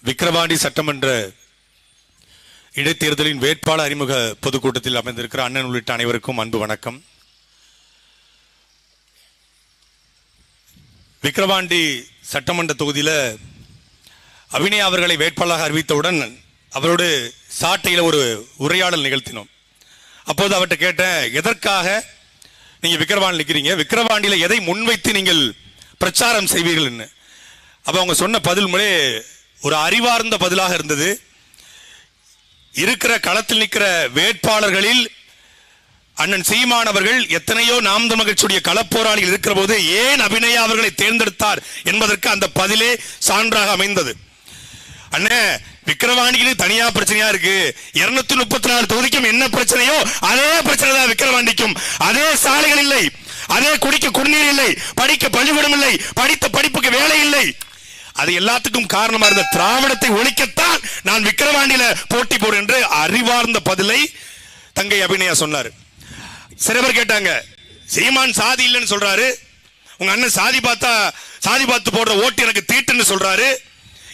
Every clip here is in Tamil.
விக்கிரவாண்டி சட்டமன்ற இடைத்தேர்தலின் வேட்பாளர் அறிமுக பொதுக்கூட்டத்தில் அமைந்திருக்கிற அண்ணன் உள்ளிட்ட அனைவருக்கும் அன்பு வணக்கம். விக்கிரவாண்டி சட்டமன்ற தொகுதியில் அபிநயா அவர்களை வேட்பாளராக அறிவித்தவுடன் அவரோடு சாட்டையில் ஒரு உரையாடல் நிகழ்த்தினோம். அப்போது அவர்கிட்ட கேட்டேன், எதற்காக நீங்கள் விக்கிரவாண்டி நிற்கிறீங்க, விக்கிரவாண்டியில் எதை முன்வைத்து நீங்கள் பிரச்சாரம் செய்வீர்கள்? அப்போ அவங்க சொன்ன பதில் முறை ஒரு அறிவார்ந்த பதிலாக இருந்தது. இருக்கிற களத்தில் நிற்கிற வேட்பாளர்களில் அண்ணன் சீமான் அவர்கள் எத்தனையோ நாம் தமிழ் களப்போராளிகள் இருக்கிற போது ஏன் அபிநயா அவர்களை தேர்ந்தெடுத்தார் என்பதற்கு அந்த பதிலே சான்றாக அமைந்தது. அண்ணே, விக்கிரவாண்டிக்கு தனியா பிரச்சனையா இருக்கு. 234 தொகுதிக்கும் என்ன பிரச்சனையோ அதே பிரச்சனை தான் விக்கிரவாண்டிக்கும். அதே சாலைகள் இல்லை, அதே குடிக்க குடிநீர் இல்லை, படிக்க பள்ளிக்கூடம் இல்லை, படித்த படிப்புக்கு வேலை இல்லை. அது எல்லாத்துக்கும் காரணமா இருந்த திராவிடத்தை ஒழிக்கத்தான் நான் விக்கிரவாண்டியில போட்டி போடுறேன் என்று அறிவார்ந்த பதிலை தங்கை அபிநயா சொன்னார். சில பேர் கேட்டாங்க, சீமான் சாதி இல்லைன்னு சொல்றாரு, உங்க அண்ணன் சாதி பார்த்து போடுற ஓட்டு எனக்கு தீட்டுன்னு சொல்றாரு,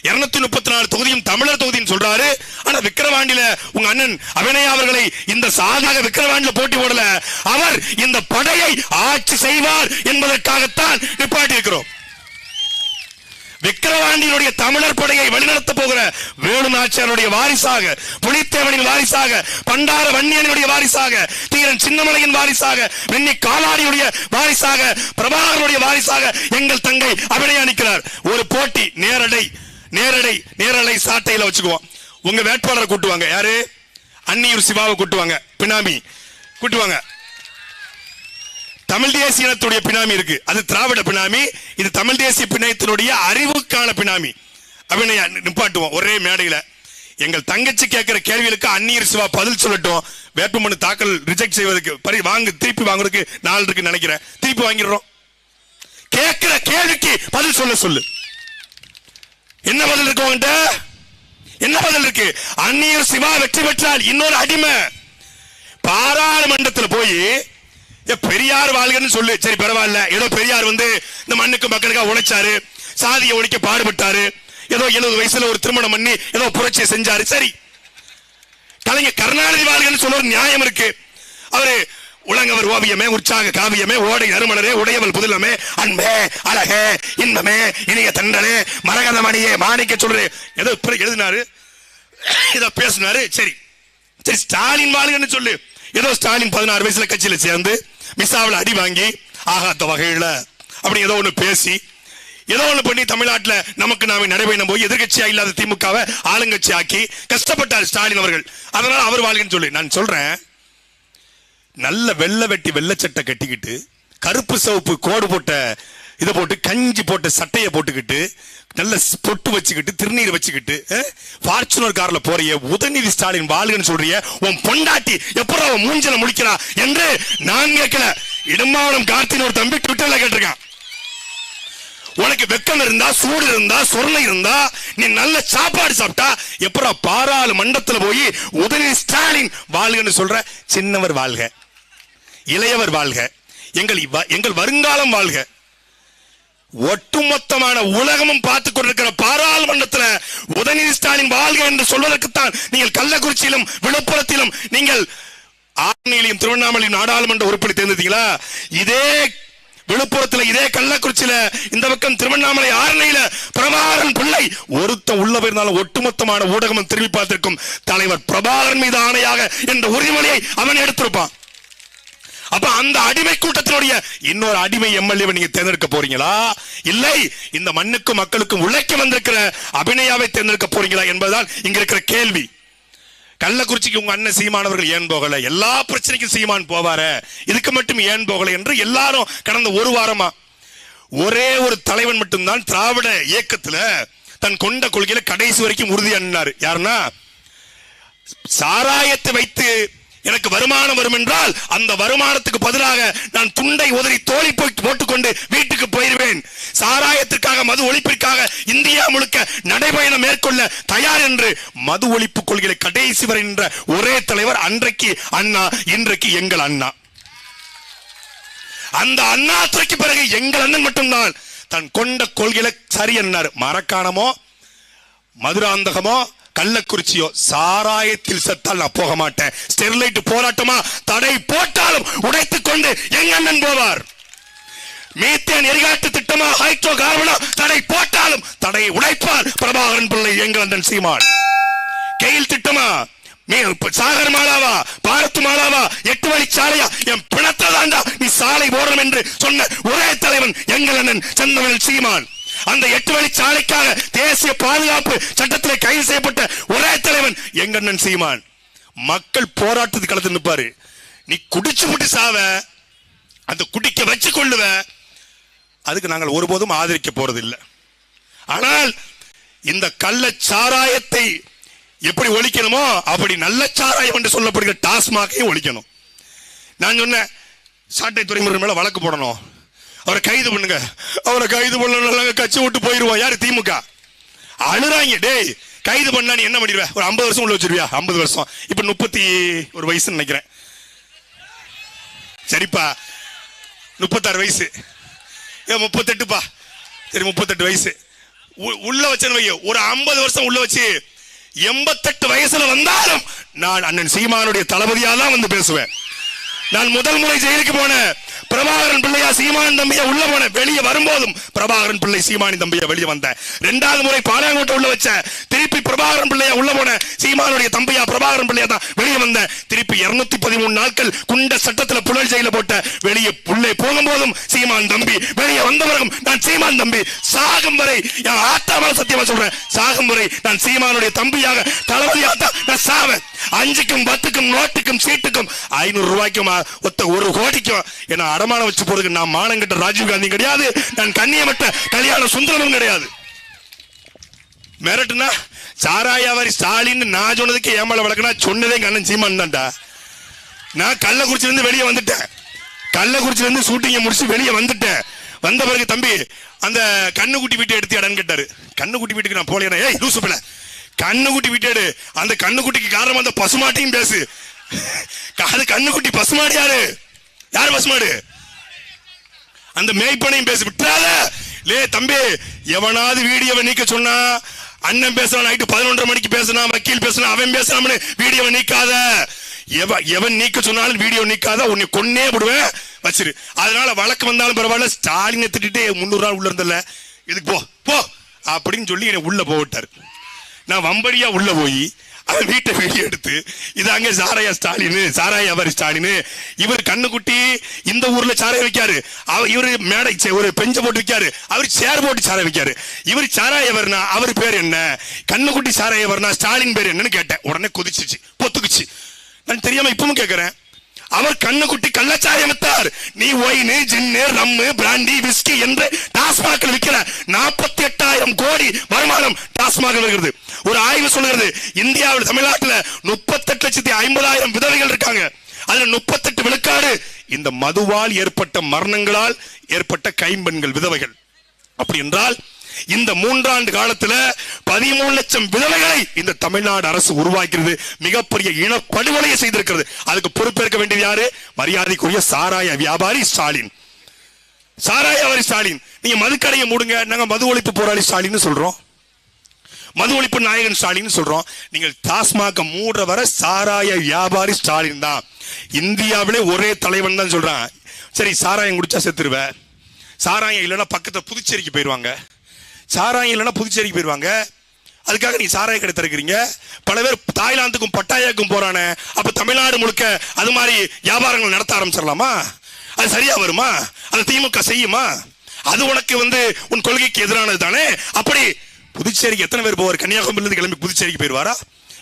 234 தொகுதியும் தமிழர் தொகுதின்னு சொல்றாரு. ஆனா விக்கிரவாண்டியில உங்க அண்ணன் அபிநயா அவர்களை இந்த சாதாக விக்கிரவாண்டியில போட்டி போடல, அவர் இந்த படையை ஆட்சி செய்வார் என்பதற்காகத்தான் நிப்பாட்டி இருக்கிறோம். விக்கிரவாண்டியினுடைய தமிழர் படையை வழிநடத்த போகிற வேலு நாச்சியாருடைய வாரிசாக, புலித்தேவனின் வாரிசாக, பண்டார வன்னியனுடைய வாரிசாக, தீரன் சின்னமலையின் வாரிசாக, வெண்ணி காலாடியுடைய வாரிசாக, பிரபாகரனுடைய வாரிசாக எங்கள் தங்கை அபிநயா நிற்கிறார். ஒரு போட்டி நேரலை சாட்டையில வச்சுக்குவோம். உங்க வேட்பாளரை கூட்டுவாங்க, யாரு? அன்னியூர் சிவாவை கூட்டுவாங்க, பினாமி கூட்டுவாங்க. தமிழ் தேசிய இனத்துடைய பினாமி இருக்கு, அது திராவிட பினாமி. இது தமிழ் தேசிய பிணையத்தினுடைய அறிவுக்கான பினாமி. அபிநயா நிப்பாட்டுவோம் ஒரே மேடையில. எங்கள் தங்கச்சி கேட்கிற கேள்விகளுக்கு அந்நியர் சிவா பதில் சொல்லட்டும். வேட்புமனு தாக்கல் ரிஜெக்ட் செய்வதற்கு திருப்பி வாங்குறதுக்கு நாள் இருக்கு நினைக்கிறேன், திருப்பி வாங்கிடுறோம். கேட்கிற கேள்விக்கு பதில் சொல்லு. என்ன பதில் இருக்கு உங்ககிட்ட? என்ன பதில் இருக்கு? அந்நியர் சிவா வெற்றி பெற்றால் இன்னொரு அடிமை. பாராளுமன்றத்தில் போய் பெரியார் வாழ்கன்னு சொல்லு, சரி பரவாயில்ல, ஏதோ பெரியார் இந்த மண்ணுக்கு மக்களுக்காக உழைச்சாரு, சாதியை ஒழிக்க பாடுபட்டாரு, ஏதோ 70 வயசுல ஒரு திருமணம் பண்ணி ஏதோ புரட்சியை செஞ்சாரு, சரி. கலைஞர் கருணாநிதி வாழ்கன்னு சொல்ல ஒரு நியாயம் இருக்கு. அவரு உலகவர் ஓவியமே, உற்சாக காவியமே, ஓடை நறுமலரே, உடையவள் புதிலமே, அன்பே அழகே இன்பமே இனிய தண்டனே மரகத மணியே மாணிக்க சொல்றே ஏதோ எழுதினாரு, ஏதோ பேசினாரு, சரி. ஸ்டாலின் வாழ்கன்னு சொல்லு. ஏதோ ஸ்டாலின் 16 வயசுல கட்சியில சேர்ந்து மிசாவில் அடி வாங்கி ஆகாத்த வகையில அப்படி ஏதோ ஒண்ணு பேசி ஏதோ ஒண்ணு பண்ணி தமிழ்நாட்டில் நமக்கு நாம நடைபயணம் போய் எதிர்கட்சியா இல்லாத திமுகவை ஆளுங்கட்சி ஆக்கி கஷ்டப்பட்டார் ஸ்டாலின் அவர்கள். அதனால அவர் வாழ்கன்னு சொல்லி நான் சொல்றேன். நல்ல வெள்ளை வெட்டி வெள்ளச்சட்டை கட்டிக்கிட்டு கருப்பு சிவப்பு கோடு போட்ட இதை போட்டு கஞ்சி போட்ட சட்டையை போட்டுக்கிட்டு நல்ல பொட்டு வச்சுக்கிட்டு திருநீர் வச்சுக்கிட்டு ஃபார்ச்சுனர் கார்ல போறிய உதயநிதி ஸ்டாலின் வாழ்கன்னு சொல்றிய, உன் பொண்டாட்டி எப்போ அவன் மூஞ்சல முடிக்கிறா என்று நான் கேட்கல. இடும்பாவனம் கார்த்தின் ஒரு தம்பி ட்விட்டர்ல கேட்டிருக்கான். உனக்கு வெக்கம் இருந்தா, சூடு இருந்தா, சொர்ணை இருந்தா, நீ நல்ல சாப்பாடு சாப்பிட்டா எப்போ பாராளுமன்றத்தில் போய் உதயநிதி ஸ்டாலின் வாழ்கன்னு சொல்ற? சின்னவர் வாழ்க, இளையவர் வாழ்க, எங்கள் வருங்காலம் வாழ்க. ஒட்டுமொத்தமான உலகமும் பார்த்துக் கொண்டிருக்கிற பாராளுமன்றத்தில் உதயநிதி ஸ்டாலின் வாழ்க என்று சொல்வதற்குத்தான் நீங்கள் கள்ளக்குறிச்சியிலும் விழுப்புரத்திலும் நீங்கள் ஆரணியிலும் திருவண்ணாமலையும் நாடாளுமன்ற உறுப்பினர் தேர்ந்தீங்களா? இதே விழுப்புரத்தில், இதே கள்ளக்குறிச்சியில, இந்த பக்கம் திருவண்ணாமலை ஆரணியில பிரபாகரன் பிள்ளை ஒருத்த உள்ள போயிருந்தாலும் ஒட்டுமொத்தமான ஊடகம் திரும்பி பார்த்திருக்கும். தலைவர் பிரபாகரன் மீது ஆணையாக என்ற உறுதிமொழியை அவன் எடுத்திருப்பான். அப்ப அந்த அடிமை கூட்டத்தினுடைய இன்னொரு அடிமை எம்எல்ஏ நீங்க தேர்ந்தெடுக்க போறீங்களா, இல்லை இந்த மண்ணுக்கும் மக்களுக்கும் உழைக்க வந்திருக்கிற அபிநயாவை தேர்ந்தெடுக்க போறீங்களா என்பதுதான் இங்க இருக்கிற கேள்வி. கள்ளக்குறிச்சிக்கு உங்க அண்ணன் சீமானவர்கள் ஏன் போகல? எல்லா பிரச்சனைக்கும் சீமான் போவாரு, இதுக்கு மட்டும் ஏன் போகல என்று எல்லாரும் கடந்த ஒரு வாரமா ஒரே ஒரு தலைவன் மட்டும்தான் திராவிட இயக்கத்துல தன் கொண்ட கொள்கையில கடைசி வரைக்கும் உறுதியா நின்னாரு. யாருன்னா, சாராயத்தை வைத்து எனக்கு வருமானம் வரும் என்றால் அந்த வருமானத்துக்கு பதிலாக நான் துண்டை உதறி தோழி போட்டுக்கொண்டு வீட்டுக்கு போயிருவேன். சாராயத்திற்காக, மது ஒழிப்பிற்காக இந்தியா முழுக்க நடைபயணம் மேற்கொள்ள தயார் என்று மது ஒழிப்பு கொள்கையை கடைசி வரை நின்ற ஒரே தலைவர் அன்றைக்கு அண்ணா, இன்றைக்கு எங்கள் அண்ணா. அந்த அண்ணா துறைக்கு பிறகு எங்கள் அண்ணன் மட்டும்தான் தன் கொண்ட கொள்கையில சரி என்னார். மரக்காணமோ மதுராந்தகமோ கள்ளக்குறிச்சியோ சாராயத்தில் செத்தால் நான் போக மாட்டேன். ஸ்டெர்லைட் போராட்டமா தடை போட்டாலும் உடைத்துக் கொண்டு எங்க அண்ணன் போவார். மீத்தேன் எரிகாட்டு திட்டமா ஹைட்ரோ கார்பனா தடை போட்டாலும் தடையை உடைப்பார் பிரபாகரன் பிள்ளை எங்கள் அண்ணன் சீமான். கெயில் திட்டமா சாகர் மாலாவா பாரத் மாலாவா 8 வழி சாலையா என் பிணத்தை தாண்டா நீ சாலை போடணும் என்று சொன்ன ஒரே தலைவன் எங்கள் அண்ணன் செந்தமிழன் சீமான். அந்த 8 வழி சாலைக்காக தேசிய பாதுகாப்பு சட்டத்தில் கைது செய்யப்பட்ட ஒரே தலைவன் எங்க அண்ணன் சீமான். மக்கள் போராட்டத்துக்கு களத்தில் நிற்பாரு. நீ குடிச்சு விட்டு சாவ, அந்த குடிக்க வச்சு கொள்ளுவ, அதுக்கு நாங்கள் ஒருபோதும் ஆதரிக்க போறது இல்லை. ஆனால் இந்த கள்ள சாராயத்தை எப்படி ஒழிக்கணுமோ அப்படி நல்ல சாராயம் என்று சொல்லப்படுகிற டாஸ்மாகையும் ஒழிக்கணும். நான் சொன்னேன் சாட்டை துறைமுறை மேல வழக்கு போடணும், அவரை கைது பண்ணுங்க. அவரை கைது பண்ண கட்சி விட்டு போயிருவோம். யாரு? திமுக. அழுறாங்க. டேய் கைது பண்ணா நீ என்ன பண்ணிடுவ? ஒரு 50 வருஷம் உள்ள வச்சிருவியா? 50 வருஷம். இப்ப 31 வயசுன்னு நினைக்கிறேன். சரிப்பா 36 வயசு, 38பா, சரி 38 வயசு உள்ள வச்சேன்னு வையோ. ஒரு 50 வருஷம் உள்ள வச்சு 88 வயசுல வந்தாலும் நான் அண்ணன் சீமானுடைய தளபதியா தான் வந்து பேசுவேன். நான் முதல் முறை ஜெயிலுக்கு போன பிரபாகரன் பிள்ளையா சீமான் தம்பியா உள்ள போன, வெளியே வரும்போதும் பிரபாகரன் பிள்ளை சீமானி தம்பியா வெளியே வந்த. 2வது முறை பாளையங்கோட்டை உள்ள வச்ச, திருப்பி பிரபாகரன் பிள்ளையா உள்ள போன, சீமானுடைய தம்பியா பிரபாகரன் பிள்ளையா தான் வெளியே வந்த. திருப்பி 213 நாட்கள் குண்ட சட்டத்துல புழல் ஜெயில போட்ட, வெளியே புள்ளை போகும்போதும் சீமான் தம்பி, வெளியே வந்த பிறகும் நான் சீமான் தம்பி. சாகும் வரை என் ஆத்தாம சத்தியமா சொல்றேன், சாகும் வரை நான் சீமானுடைய தம்பியாக தளபதியாக நான் சாவேன். 5க்கும் 10க்கும் நோட்டுக்கும் சீட்டுக்கும் 500 ரூபாய்க்கும் ஒத்த 1 கோடிக்கும் என்ன அடமானம் வச்சு போறதுக்கு நான் மானங்கிட்ட ராஜீவ் காந்தி கிடையாது, நான் கண்ணியமற்ற கல்யாண சுந்தரமும் கிடையாது. மிரட்டுனா சாராயாவாரி ஸ்டாலின் நான் சொன்னதுக்கு ஏமாள வழக்குனா சொன்னதே அண்ணன் சீமான் தான்டா. நான் கள்ளக்குறிச்சில இருந்து வெளியே வந்துட்டேன். கள்ளக்குறிச்சில இருந்து ஷூட்டிங்க முடிச்சு வெளியே வந்துட்டேன். வந்த பிறகு தம்பி அந்த கண்ணுக்குட்டி வீட்டை எடுத்தியாடான்னு கேட்டாரு. கண்ணுக்குட்டி வீட்டுக்கு நான் போலேன். ஏய் லூசுப்பில, கண்ணுக்குட்டி வீட்டேடு. அந்த கண்ணுக்குட்டிக்கு காரணம் அந்த பசுமாட்டையும் பேசு. அது கண்ணுக்குட்டி பசுமாடு யாரு? யாரு பசுமாடு? அந்த மேய்ப்பனையும் பேசி விட்டுறாத. லே தம்பி, எவனாவது வீடியோவை நீக்க சொன்னா, அண்ணன் பேசுறான் நைட்டு 11:30 மணிக்கு பேசினா, வக்கீல் பேசினா, அவன் பேசுறான்னு வீடியோவை நீக்காத. எவன் நீக்க சொன்னாலும் வீடியோ நீக்காத, உன்னை கொன்னே விடுவேன் வச்சிரு. அதனால வழக்கு வந்தாலும் பரவாயில்ல, ஸ்டாலினை திட்டிட்டு 300 நாள் உள்ள இருந்தல, இதுக்கு போ போ அப்படின்னு சொல்லி என்னை உள்ள போட்டாரு. நான் வம்படியா உள்ள போய் அவன் வீட்டை வீடியோ எடுத்து, இது அங்க சாராயா ஸ்டாலின், சாராயா அவர் ஸ்டாலின், இவர் கண்ணுக்குட்டி இந்த ஊர்ல சாராய வைக்காரு, இவரு மேடை ஒரு பெஞ்ச போட்டு வைக்காரு, அவர் சேர் போட்டு சாராய வைக்காரு. இவர் சாராயவர்னா அவர் பேர் என்ன? கண்ணுக்குட்டி சாராயவர்னா ஸ்டாலின் பேர் என்னன்னு கேட்டேன். உடனே கொதிச்சிச்சு, பொத்துக்குச்சு. நான் தெரியாம இப்பவும் கேட்கிறேன். அவர் கண்ணுக்குட்டி கள்ளச்சாராயம் வித்தார். நீ ஒயின், ஜின்னு, ரம்மு, பிராண்டி, விஸ்கி என்று டாஸ்மாக் விற்கிற 48,000 கோடி வருமானம் டாஸ்மாக் வருகிறது. ஒரு ஆய்வு சொல்கிறது, இந்தியாவில் தமிழ்நாட்டில் 38,50,000 விதவைகள் இருக்காங்க. அதுல 38 விழுக்காடு இந்த மதுவால் ஏற்பட்ட மரணங்களால் ஏற்பட்ட கைம்பெண்கள் விதவைகள். அப்படி என்றால் இந்த 3 ஆண்டு காலத்துல 13 லட்சம் விதவைகளை இந்த தமிழ்நாடு அரசு உருவாக்கிறது. மிகப்பெரிய இனப்படுகொலையை செய்திருக்கிறது. அதுக்கு பொறுப்பேற்க வேண்டியது யாரு? மரியாதைக்குரிய சாராய வியாபாரி ஸ்டாலின். சாராய வியாபாரி ஸ்டாலின். நீங்க மதுக்கடையை மூடுங்க, நாங்க மது ஒழிப்பு போராளி ஸ்டாலின் சொல்றோம், மது ஒழிப்பு நாயகன் ஸ்டாலின் சொல்றோம். நீங்கள் டாஸ்மாக மூடுற வர சாராய வியாபாரி ஸ்டாலின் தான். இந்தியாவிலே ஒரே தலைவன் தான் சொல்றான். சரி, சாராயம் குடிச்சா செத்துருவ, சாராயம் இல்லைன்னா பக்கத்துல புதுச்சேரிக்கு போயிருவாங்க, சாராயம் இல்லைன்னா புதுச்சேரிக்கு போயிருவாங்க, அதுக்காக நீ சாராய கடை திறக்கிறீங்க. பல பேர் தாய்லாந்துக்கும் பட்டாயாக்கும் போறானே, அப்ப தமிழ்நாடு முழுக்க அது மாதிரி வியாபாரங்கள் நடத்த ஆரம்பிச்சிடலாமா? அது சரியா வருமா? அது திமுக செய்யுமா? அது உனக்கு உன் கொள்கைக்கு எதிரானது தானே. அப்படி புதுச்சேரிக்கு எத்தனை பேர் போவார்? கன்னியாகுமரியிலிருந்து கிளம்பி புதுச்சேரிக்கு போயிருவாரா?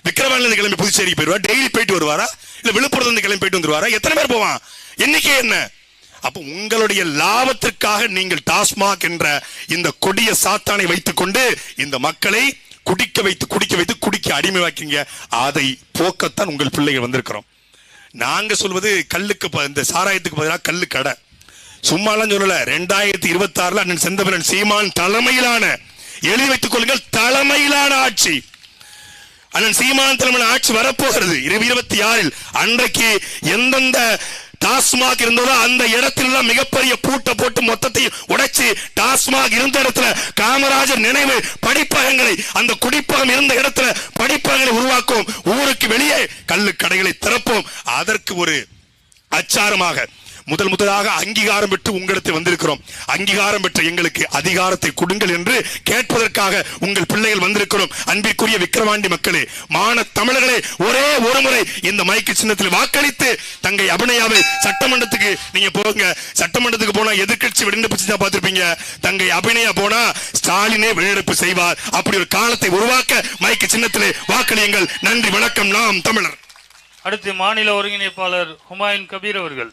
விக்கிரவாண்டிலிருந்து கிளம்பி புதுச்சேரிக்கு போயிருவாரா? டெய்லி போயிட்டு வருவாரா? இல்ல விழுப்புரத்துல கிளம்பி போயிட்டு வந்துருவாரா? எத்தனை பேர் போவான்? எண்ணிக்கை என்ன? அப்ப உங்களுடைய லாபத்திற்காக நீங்கள் டாஸ்மாக் என்ற இந்த கொடிய சாத்தானை வைத்துக் கொண்டு இந்த மக்களை குடிக்க வைத்து குடிக்க அடிமையாக்கீங்க. அதை போக்கத்தான் உங்கள் பிள்ளைகள் வந்திருக்கிறோம். நாங்க சொல்வது கல்லுக்கு, இந்த சாராயத்துக்கு பதிலாக கல்லு கடை. சும்மாலாம் சொல்லல. 2026 அண்ணன் செந்தமிழன் சீமான் தலைமையிலான, எழுதி வைத்துக் கொள்ளுங்கள், தலைமையிலான ஆட்சி, அண்ணன் சீமான் தலைமையிலான ஆட்சி வரப்போகிறது 2026. அன்றைக்கு எந்தெந்த டாஸ்மாக் இருந்ததோ அந்த இடத்துல மிகப்பெரிய பூட்டை போட்டு மொத்தத்தையும் உடைச்சு டாஸ்மாக் இருந்த இடத்துல காமராஜர் நினைவு படிப்பகங்களை, அந்த குடிப்பகம் இருந்த இடத்துல படிப்பகங்களை உருவாக்கும். ஊருக்கு வெளியே கள்ளு கடைகளை திறப்போம். அதற்கு ஒரு அச்சாரமாக முதலாக அங்கீகாரம் பெற்று உங்களிடத்தில் வந்திருக்கிறோம். அங்கீகாரம் பெற்ற எங்களுக்கு அதிகாரத்தை கொடுங்கள் என்று கேட்பதற்காக உங்கள் பிள்ளைகள் வந்திருக்கிறோம். அன்பிற்குரிய விக்கிரவாண்டி மக்களே, மான தமிழர்களே, ஒரே ஒரு முறை இந்த மைக்கு சின்னத்தில் வாக்களித்து தங்கை அபிநயாவை சட்டமன்றத்துக்கு நீங்க போங்க. சட்டமன்றத்துக்கு போனா எதிர்கட்சி வெளிநடப்பு செஞ்சா பார்த்திருப்பீங்க. தங்கை அபிநயா போனா ஸ்டாலினே வெளிநடப்பு செய்வார். அப்படி ஒரு காலத்தை உருவாக்க மைக்கு சின்னத்திலே வாக்களியுங்கள். நன்றி, வணக்கம். நாம் தமிழர். அடுத்து மாநில ஒருங்கிணைப்பாளர் ஹுமாயூன் கபீர் அவர்கள்.